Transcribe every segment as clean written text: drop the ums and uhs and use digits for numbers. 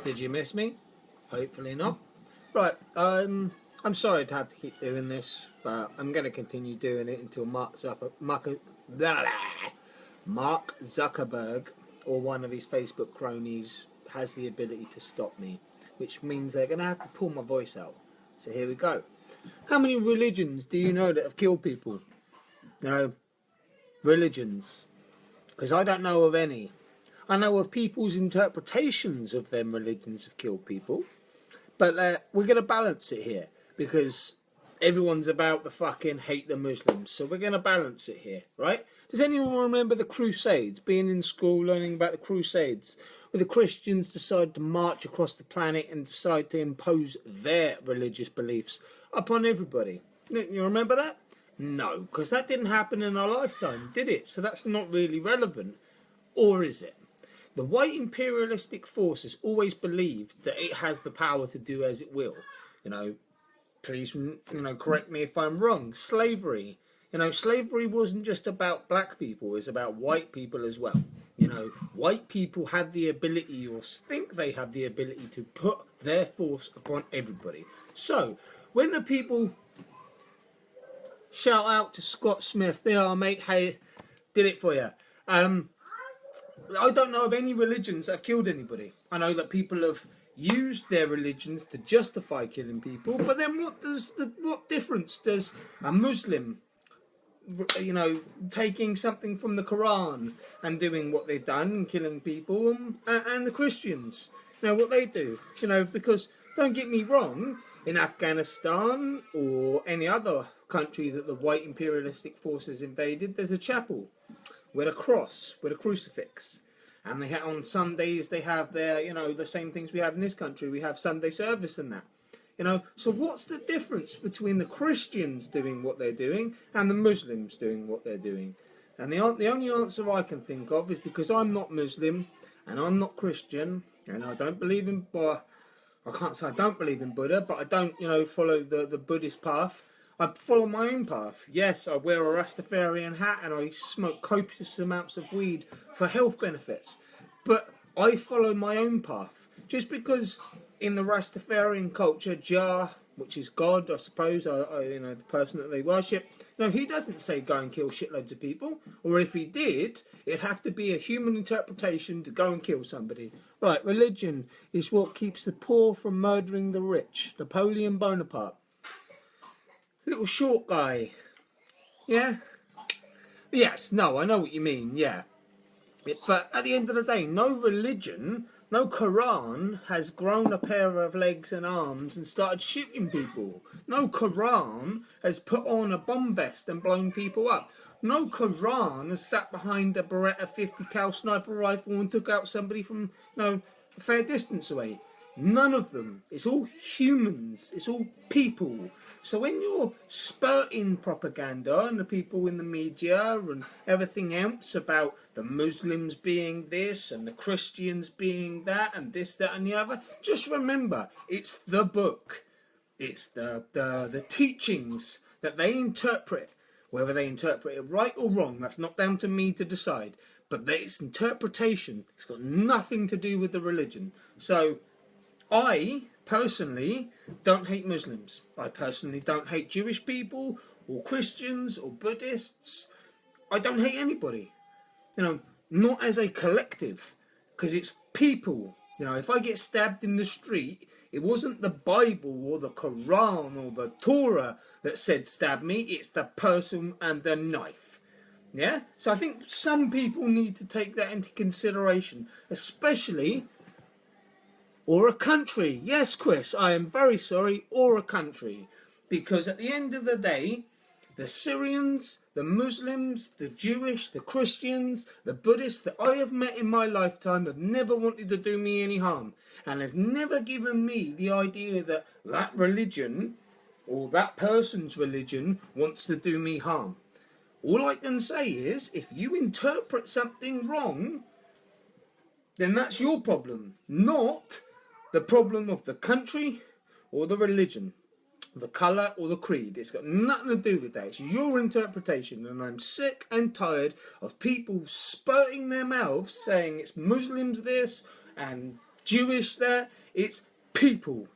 Did you miss me? Hopefully not. Right, I'm sorry to have to keep doing this, but I'm going to continue doing it until Mark Zuckerberg or one of his Facebook cronies has the ability to stop me, which means they're going to have to pull my voice out. So here we go. How many religions do you know that have killed people? No, religions. Because I don't know of any. I know of people's interpretations of them religions have killed people. But we're going to balance it here because everyone's about the fucking hate the Muslims. So we're going to balance it here, right? Does anyone remember the Crusades? Being in school, learning about the Crusades, where the Christians decided to march across the planet and decide to impose their religious beliefs upon everybody. You remember that? No, because that didn't happen in our lifetime, did it? So that's not really relevant. Or is it? The white imperialistic forces always believed that it has the power to do as it will. Please, correct me if I'm wrong. Slavery. Slavery wasn't just about black people, it was about white people as well. White people have the ability, or think they have the ability, to put their force upon everybody. So, when the people shout out to Scott Smith, there are, mate, hey, did it for you. I don't know of any religions that have killed anybody. I know that people have used their religions to justify killing people, but then what difference does a Muslim, taking something from the Quran and doing what they've done and killing people, and the Christians, what they do, because don't get me wrong, in Afghanistan or any other country that the white imperialistic forces invaded, there's a chapel with a cross, with a crucifix. And they on Sundays they have their, the same things we have in this country. We have Sunday service and that. So what's the difference between the Christians doing what they're doing and the Muslims doing what they're doing? And the only answer I can think of is because I'm not Muslim and I'm not Christian and I don't believe in, well, I can't say I don't believe in Buddha, but I don't, follow the Buddhist path. I follow my own path. Yes, I wear a Rastafarian hat and I smoke copious amounts of weed for health benefits. But I follow my own path. Just because in the Rastafarian culture, Jah, which is God, I suppose, the person that they worship, he doesn't say go and kill shitloads of people. Or if he did, it'd have to be a human interpretation to go and kill somebody. Right, religion is what keeps the poor from murdering the rich. Napoleon Bonaparte. Little short guy. Yeah? Yes, no, I know what you mean, yeah. But at the end of the day, no religion, no Quran has grown a pair of legs and arms and started shooting people. No Quran has put on a bomb vest and blown people up. No Quran has sat behind a Beretta 50 cal sniper rifle and took out somebody from, a fair distance away. None of them. It's all humans. It's all people. So when you're spurting propaganda and the people in the media and everything else about the Muslims being this and the Christians being that and this, that and the other, just remember, it's the book. It's the teachings that they interpret. Whether they interpret it right or wrong, that's not down to me to decide. But it's interpretation. It's got nothing to do with the religion. So I personally don't hate Muslims. I personally don't hate Jewish people or Christians or Buddhists. I don't hate anybody. Not as a collective, because it's people. If I get stabbed in the street, it wasn't the Bible or the Quran or the Torah that said stab me, it's the person and the knife. Yeah? So I think some people need to take that into consideration, especially, or a country. Yes, Chris, I am very sorry, or a country. Because at the end of the day, the Syrians, the Muslims, the Jewish, the Christians, the Buddhists that I have met in my lifetime have never wanted to do me any harm. And has never given me the idea that that religion, or that person's religion, wants to do me harm. All I can say is, if you interpret something wrong, then that's your problem, not the problem of the country or the religion, the colour or the creed. It's got nothing to do with that. It's your interpretation, and I'm sick and tired of people spurting their mouths saying it's Muslims this and Jewish there, it's people.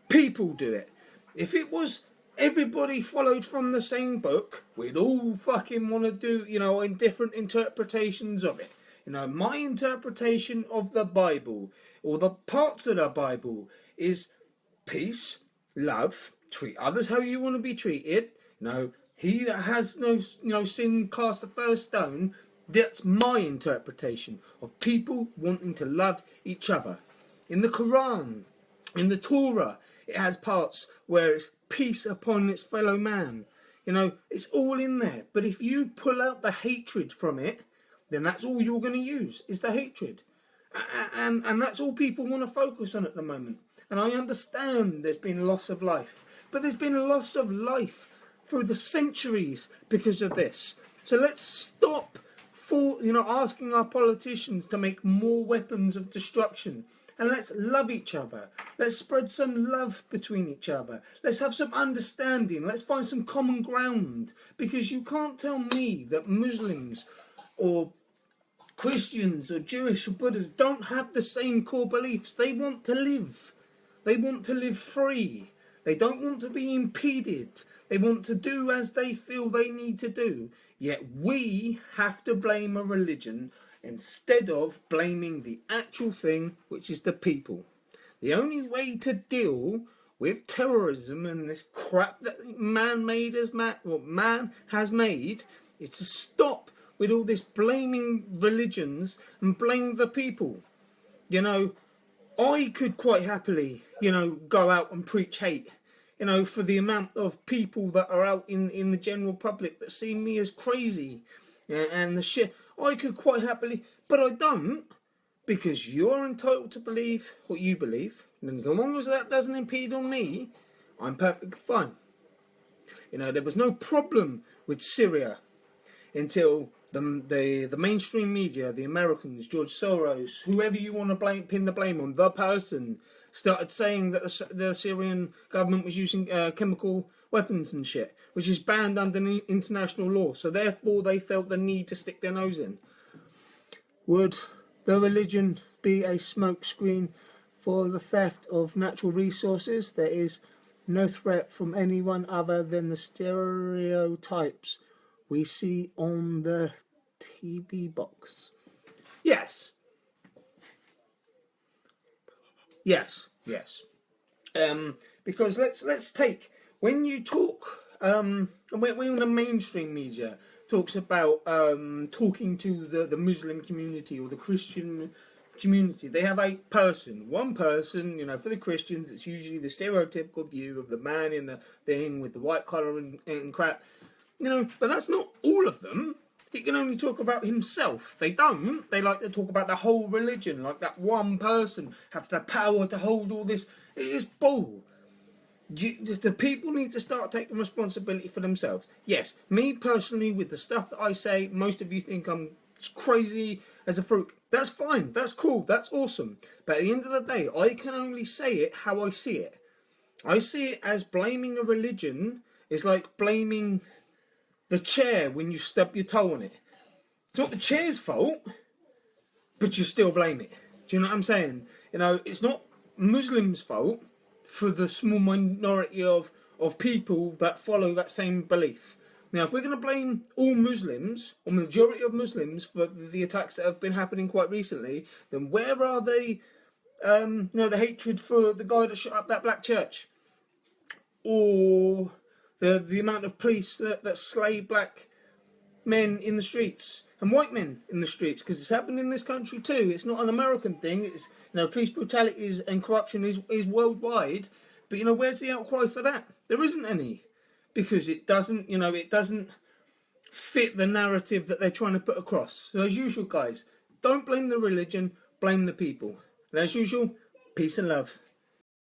People do it. If it was everybody followed from the same book, we'd all fucking want to do, in different interpretations of it. My interpretation of the Bible, or the parts of the Bible, is peace, love, treat others how you want to be treated. He that has no sin cast the first stone. That's my interpretation of people wanting to love each other. In the Quran, in the Torah, it has parts where it's peace upon its fellow man. It's all in there. But if you pull out the hatred from it, then that's all you're going to use, is the hatred. And that's all people want to focus on at the moment. And I understand there's been loss of life. But there's been a loss of life through the centuries because of this. So let's stop asking our politicians to make more weapons of destruction. And let's love each other. Let's spread some love between each other. Let's have some understanding. Let's find some common ground. Because you can't tell me that Muslims or Christians or Jewish or Buddhists don't have the same core beliefs. They want to live. They want to live free. They don't want to be impeded. They want to do as they feel they need to do. Yet we have to blame a religion instead of blaming the actual thing, which is the people. The only way to deal with terrorism and this crap that man has made is to stop with all this blaming religions and blame the people. I could quite happily, go out and preach hate, for the amount of people that are out in the general public that see me as crazy and the shit. I could quite happily, but I don't, because you're entitled to believe what you believe, and as long as that doesn't impede on me, I'm perfectly fine. There was no problem with Syria until the mainstream media, the Americans, George Soros, whoever you want to pin the blame on, the person, started saying that the Syrian government was using chemical weapons and shit, which is banned under international law. So therefore they felt the need to stick their nose in. Would the religion be a smokescreen for the theft of natural resources? There is no threat from anyone other than the stereotypes we see on the TV box. Yes. Because let's take, when you talk, when the mainstream media talks about talking to the Muslim community or the Christian community, they have one person, for the Christians, it's usually the stereotypical view of the man in the thing with the white collar and crap, but that's not all of them. He can only talk about himself. They don't. They like to talk about the whole religion, like that one person has the power to hold all this. It is bull. The people need to start taking responsibility for themselves. Yes, me personally, with the stuff that I say, most of you think I'm crazy as a fruit. That's fine. That's cool. That's awesome. But at the end of the day, I can only say it how I see it. I see it as blaming a religion is like blaming the chair when you stub your toe on it. It's not the chair's fault, but you still blame it. Do you know what I'm saying? It's not Muslims' fault for the small minority of people that follow that same belief. Now, if we're going to blame all Muslims, or majority of Muslims, for the attacks that have been happening quite recently, then where are they, the hatred for the guy that shot up that black church? Or the amount of police that slay black men in the streets and white men in the streets, because it's happened in this country too. It's not an American thing. It's police brutality and corruption is worldwide. But where's the outcry for that? There isn't any, because it doesn't fit the narrative that they're trying to put across. So as usual, guys, don't blame the religion, blame the people. And as usual, peace and love.